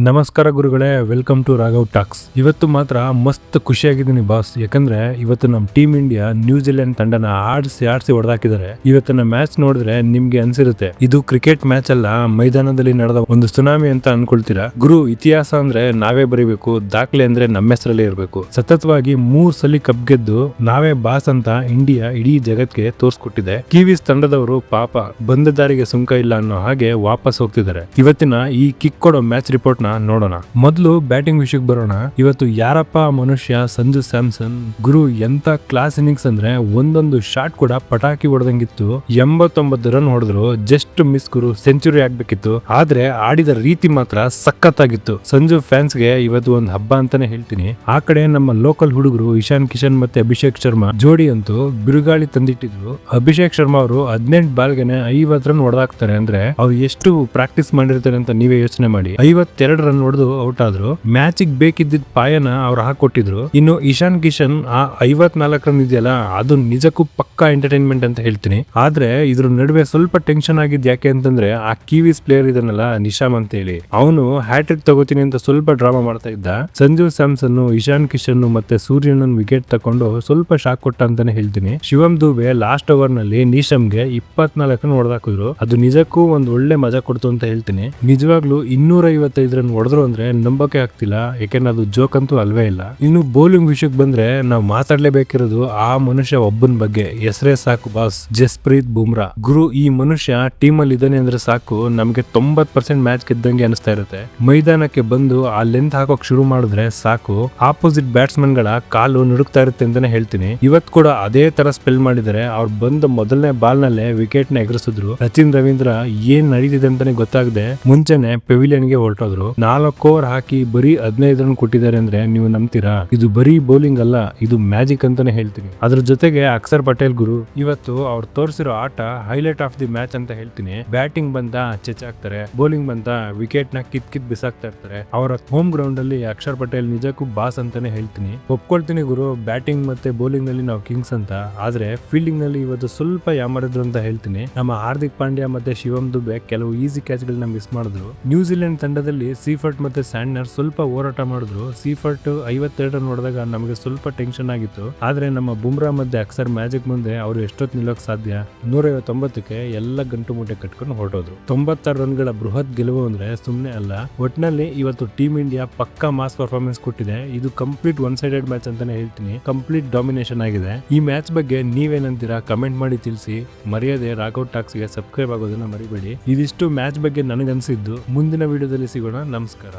ನಮಸ್ಕಾರ ಗುರುಗಳೇ, welcome to Raghav tax. ಇವತ್ತು ಮಾತ್ರ ಮಸ್ತ್ ಖುಷಿಯಾಗಿದ್ದೀನಿ ಬಾಸ್. ಯಾಕಂದ್ರೆ ಇವತ್ತು ನಮ್ಮ ಟೀಮ್ ಇಂಡಿಯಾ ನ್ಯೂಜಿಲೆಂಡ್ ತಂಡನ ಆಡಿಸಿ ಹೊಡೆದಾಕಿದ್ದಾರೆ. ಇವತ್ತಿನ ಮ್ಯಾಚ್ ನೋಡಿದ್ರೆ ನಿಮ್ಗೆ ಅನ್ಸಿರುತ್ತೆ ಇದು ಕ್ರಿಕೆಟ್ ಮ್ಯಾಚ್ ಅಲ್ಲ, ಮೈದಾನದಲ್ಲಿ ನಡೆದ ಒಂದು ಸುನಾಮಿ ಅಂತ ಅನ್ಕೊಳ್ತೀರಾ. ಗುರು, ಇತಿಹಾಸ ಅಂದ್ರೆ ನಾವೇ ಬರೀಬೇಕು, ದಾಖಲೆ ಅಂದ್ರೆ ನಮ್ಮ ಹೆಸರಲ್ಲೇ ಇರಬೇಕು. ಸತತವಾಗಿ 3 ಸಲ ಕಪ್ ಗೆದ್ದು ನಾವೇ ಬಾಸ್ ಅಂತ ಇಂಡಿಯಾ ಇಡೀ ಜಗತ್ಗೆ ತೋರ್ಸ್ಕೊಟ್ಟಿದೆ. ಕಿವೀಸ್ ತಂಡದವರು ಪಾಪ ಬಂದ ದಾರಿಗೆ ಸುಂಕ ಇಲ್ಲ ಅನ್ನೋ ಹಾಗೆ ವಾಪಸ್ ಹೋಗ್ತಿದ್ದಾರೆ. ಇವತ್ತಿನ ಈ ಕಿಕ್ ಕೊಡೋ ಮ್ಯಾಚ್ ರಿಪೋರ್ಟ್ ನೋಡೋಣ. ಮೊದಲು ಬ್ಯಾಟಿಂಗ್ ವಿಷಯಕ್ಕೆ ಬರೋಣ. ಇವತ್ತು ಯಾರಪ್ಪ ಮನುಷ್ಯ ಸಂಜು ಸ್ಯಾಮ್ಸನ್. ಗುರು, ಎಂತ ಕ್ಲಾಸ್ ಇನ್ನಿಂಗ್ಸ್ ಅಂದ್ರೆ ಒಂದೊಂದು ಶಾಟ್ ಕೂಡ ಪಟಾಕಿ ಹೊಡೆದಂಗಿತ್ತು. 89 ರನ್ ಹೊಡೆದ್ರು, ಜಸ್ಟ್ ಮಿಸ್ ಗುರು. ಸೆಂಚುರಿ ಆಗ್ಬೇಕಿತ್ತು, ಆದ್ರೆ ಆಡಿದ ರೀತಿ ಮಾತ್ರ ಸಖತ್ತಾಗಿತ್ತು. ಸಂಜು ಫ್ಯಾನ್ಸ್ ಗೆ ಇವತ್ತು ಒಂದು ಹಬ್ಬ ಅಂತಾನೆ ಹೇಳ್ತೀನಿ. ಆ ಕಡೆ ನಮ್ಮ ಲೋಕಲ್ ಹುಡುಗರು ಇಶಾನ್ ಕಿಶನ್ ಮತ್ತೆ ಅಭಿಷೇಕ್ ಶರ್ಮಾ ಜೋಡಿ ಅಂತೂ ಬಿರುಗಾಳಿ ತಂದಿಟ್ಟಿದ್ರು. ಅಭಿಷೇಕ್ ಶರ್ಮಾ ಅವರು 18 ಬಾಲ್ಗೆನೆ 50 ರನ್ ಹೊಡೆದಾಕ್ತಾರೆ ಅಂದ್ರೆ ಅವ್ರು ಎಷ್ಟು ಪ್ರಾಕ್ಟೀಸ್ ಮಾಡಿರ್ತಾರೆ ಅಂತ ನೀವೇ ಯೋಚನೆ ಮಾಡಿ. 52 ರನ್ ಹೊಡೆದು ಔಟ್ ಆದ್ರು. ಮ್ಯಾಚ್ ಬೇಕಿದ್ದ ಪಾಯನ ಅವ್ರು ಹಾಕೊಟ್ಟಿದ್ರು. ಇನ್ನು ಇಶಾನ್ ಕಿಶನ್ ಆ 54 ರನ್ ಇದೆಯಲ್ಲ, ಅದು ನಿಜಕ್ಕೂ ಪಕ್ಕಾ ಎಂಟರ್ಟೈನ್ಮೆಂಟ್ ಅಂತ ಹೇಳ್ತೀನಿ. ಆದ್ರೆ ಇದ್ರ ನಡುವೆ ಸ್ವಲ್ಪ ಟೆನ್ಷನ್ ಆಗಿದ್ ಯಾಕೆ ಅಂತಂದ್ರೆ ಆ ಕಿವೀಸ್ ಪ್ಲೇಯರ್ ಇದನ್ನಲ್ಲ, ನಿಶಾಮ್ ಅಂತ ಹೇಳಿ, ಅವನು ಹ್ಯಾಟ್ರಿಕ್ ತಗೋತೀನಿ ಅಂತ ಸ್ವಲ್ಪ ಡ್ರಾಮಾ ಮಾಡ್ತಾ ಇದ್ದ. ಸಂಜು ಸ್ಯಾಮ್ಸನ್, ಇಶಾನ್ ಕಿಶನ್ ಮತ್ತೆ ಸೂರ್ಯನನ್ ವಿಕೆಟ್ ತಕೊಂಡು ಸ್ವಲ್ಪ ಶಾಕ್ ಕೊಟ್ಟ ಅಂತಾನೆ ಹೇಳ್ತೀನಿ. ಶಿವಮ್ ದುಬೆ ಲಾಸ್ಟ್ ಓವರ್ ನಲ್ಲಿ ನಿಶಾಮ್ಗೆ 24 ರನ್ ಹೊಡೆದಾಕಿದ್ರು. ಅದು ನಿಜಕ್ಕೂ ಒಂದು ಒಳ್ಳೆ ಮಜಾ ಕೊಡ್ತು ಅಂತ ಹೇಳ್ತೀನಿ. ನಿಜವಾಗ್ಲೂ 255 ರನ್ ಹೊಡೆದ್ರು ಅಂದ್ರೆ ನಂಬಕ್ಕೆ ಆಗ್ತಿಲ್ಲ, ಯಾಕೆಂದ್ರೆ ಅದು ಜೋಕ್ ಅಂತೂ ಅಲ್ವೇ ಇಲ್ಲ. ಇನ್ನು ಬೌಲಿಂಗ್ ವಿಷಯಕ್ಕೆ ಬಂದ್ರೆ ನಾವು ಮಾತಾಡ್ಲೇಬೇಕಿರೋದು ಆ ಮನುಷ್ಯ ಒಬ್ಬನ ಬಗ್ಗೆ. ಹೆಸರೇ ಸಾಕು ಬಾಸ್, ಜಸ್ಪ್ರೀತ್ ಬುಮ್ರಾ. ಗುರು, ಈ ಮನುಷ್ಯ ಟೀಮ್ ಅಲ್ಲಿ ಇದ್ದಾನೆ ಅಂದ್ರೆ ಸಾಕು, ನಮ್ಗೆ 90% ಮ್ಯಾಚ್ ಗೆದ್ದಂಗೆ ಅನಿಸ್ತಾ ಇರುತ್ತೆ. ಮೈದಾನಕ್ಕೆ ಬಂದು ಆ ಲೆಂತ್ ಹಾಕೋಕ್ ಶುರು ಮಾಡಿದ್ರೆ ಸಾಕು, ಆಪೋಸಿಟ್ ಬ್ಯಾಟ್ಸ್ಮನ್ ಗಳ ಕಾಲು ನುಡುಕ್ತಾ ಇರುತ್ತೆ ಅಂತಾನೆ ಹೇಳ್ತೀನಿ. ಇವತ್ ಕೂಡ ಅದೇ ತರ ಸ್ಪೆಲ್ ಮಾಡಿದರೆ. ಅವ್ರು ಬಂದ ಮೊದಲನೇ ಬಾಲ್ ನಲ್ಲೇ ವಿಕೆಟ್ ನ ಎಗರಿಸಿದ್ರು. ಸಚಿನ್ ರವೀಂದ್ರ ಏನ್ ನಡೀತಿದೆ ಅಂತಾನೆ ಗೊತ್ತಾಗದೆ ಮುಂಚೆನೆ ಪೆವಿಲಿಯನ್ ಗೆ ಹೊರಟೋದ್ರು. 4 ಓವರ್ ಹಾಕಿ ಬರೀ 15 ರನ್ ಕೊಟ್ಟಿದ್ದಾರೆ ಅಂದ್ರೆ ನೀವು ನಂಬ್ತೀರಾ? ಇದು ಬರೀ ಬೌಲಿಂಗ್ ಅಲ್ಲ, ಇದು ಮ್ಯಾಜಿಕ್ ಅಂತಾನೆ ಹೇಳ್ತೀನಿ. ಅದ್ರ ಜೊತೆಗೆ ಅಕ್ಷರ್ ಪಟೇಲ್ ಗುರು, ಇವತ್ತು ಅವ್ರು ತೋರಿಸಿರೋ ಆಟ ಹೈಲೈಟ್ ಆಫ್ ದಿ ಮ್ಯಾಚ್ ಅಂತ ಹೇಳ್ತೀನಿ. ಬ್ಯಾಟಿಂಗ್ ಬಂತ ಚೆಚ್ಚಾಕ್ತಾರೆ, ಬೌಲಿಂಗ್ ಬಂತ ವಿಕೆಟ್ ನ ಕಿತ್ ಬಿಸಾಕ್ತಾ ಇರ್ತಾರೆ. ಅವರ ಹೋಮ್ ಗ್ರೌಂಡ್ ಅಲ್ಲಿ ಅಕ್ಷರ್ ಪಟೇಲ್ ನಿಜಕ್ಕೂ ಬಾಸ್ ಅಂತಾನೆ ಹೇಳ್ತೀನಿ. ಒಪ್ಕೊಳ್ತೀನಿ ಗುರು, ಬ್ಯಾಟಿಂಗ್ ಮತ್ತೆ ಬೌಲಿಂಗ್ ನಲ್ಲಿ ನಾವು ಕಿಂಗ್ಸ್ ಅಂತ. ಆದ್ರೆ ಫೀಲ್ಡಿಂಗ್ ನಲ್ಲಿ ಇವತ್ತು ಸ್ವಲ್ಪ ಯಾಮರಿದ್ರು ಅಂತ ಹೇಳ್ತೀನಿ. ನಮ್ಮ ಹಾರ್ದಿಕ್ ಪಾಂಡ್ಯ ಮತ್ತೆ ಶಿವಮ್ ದುಬೆ ಕೆಲವು ಈಸಿ ಕ್ಯಾಚ್ ಗಳನ್ನ ಮಿಸ್ ಮಾಡಿದ್ರು. ನ್ಯೂಜಿಲೆಂಡ್ ತಂಡದಲ್ಲಿ ಸೀಫರ್ಟ್ ಮತ್ತೆ ಸ್ಯಾಂಡ್ನರ್ ಸ್ವಲ್ಪ ಹೋರಾಟ ಮಾಡಿದ್ರು. ಸೀಫರ್ಟ್ 52 ರನ್ ಹೊಡೆದಾಗ ನಮಗೆ ಸ್ವಲ್ಪ ಟೆನ್ಷನ್ ಆಗಿತ್ತು. ಆದ್ರೆ ನಮ್ಮ ಬುಮ್ರಾ ಮತ್ತೆ ಅಕ್ಷರ್ ಮ್ಯಾಜಿಕ್ ಮುಂದೆ ಅವರು ಎಷ್ಟೊತ್ತು ನಿಲ್ಲೋಕ್ ಸಾಧ್ಯ. 159ಕ್ಕೆ ಎಲ್ಲ ಗಂಟು ಮೂಟೆ ಕಟ್ಕೊಂಡು ಹೊರಟೋದ್ರು. 96 ರನ್ಗಳ ಬೃಹತ್ ಗೆಲುವು ಅಂದ್ರೆ ಸುಮ್ನೆ ಅಲ್ಲ. ಒಟ್ನಲ್ಲಿ ಇವತ್ತು ಟೀಮ್ ಇಂಡಿಯಾ ಪಕ್ಕಾ ಮಾಸ್ ಪರ್ಫಾರ್ಮೆನ್ಸ್ ಕೊಟ್ಟಿದೆ. ಇದು ಕಂಪ್ಲೀಟ್ ಒನ್ ಸೈಡೆಡ್ ಮ್ಯಾಚ್ ಅಂತಾನೆ ಹೇಳ್ತೀನಿ. ಕಂಪ್ಲೀಟ್ ಡಾಮಿನೇಷನ್ ಆಗಿದೆ. ಈ ಮ್ಯಾಚ್ ಬಗ್ಗೆ ನೀವೇನಂತೀರಾ ಕಮೆಂಟ್ ಮಾಡಿ ತಿಳಿಸಿ. ಮರ್ಯಾದೆ ರಾಘವ್ ಟಾಕ್ಸ್ ಗೆ ಸಬ್ಸ್ಕ್ರೈಬ್ ಆಗೋದನ್ನ ಮರಿಬೇಡಿ. ಇದಿಷ್ಟು ಮ್ಯಾಚ್ ಬಗ್ಗೆ ನನಗನ್ಸಿದ್ದು. ಮುಂದಿನ ವಿಡಿಯೋದಲ್ಲಿ ಸಿಗೋಣ. ನಮಸ್ಕಾರ.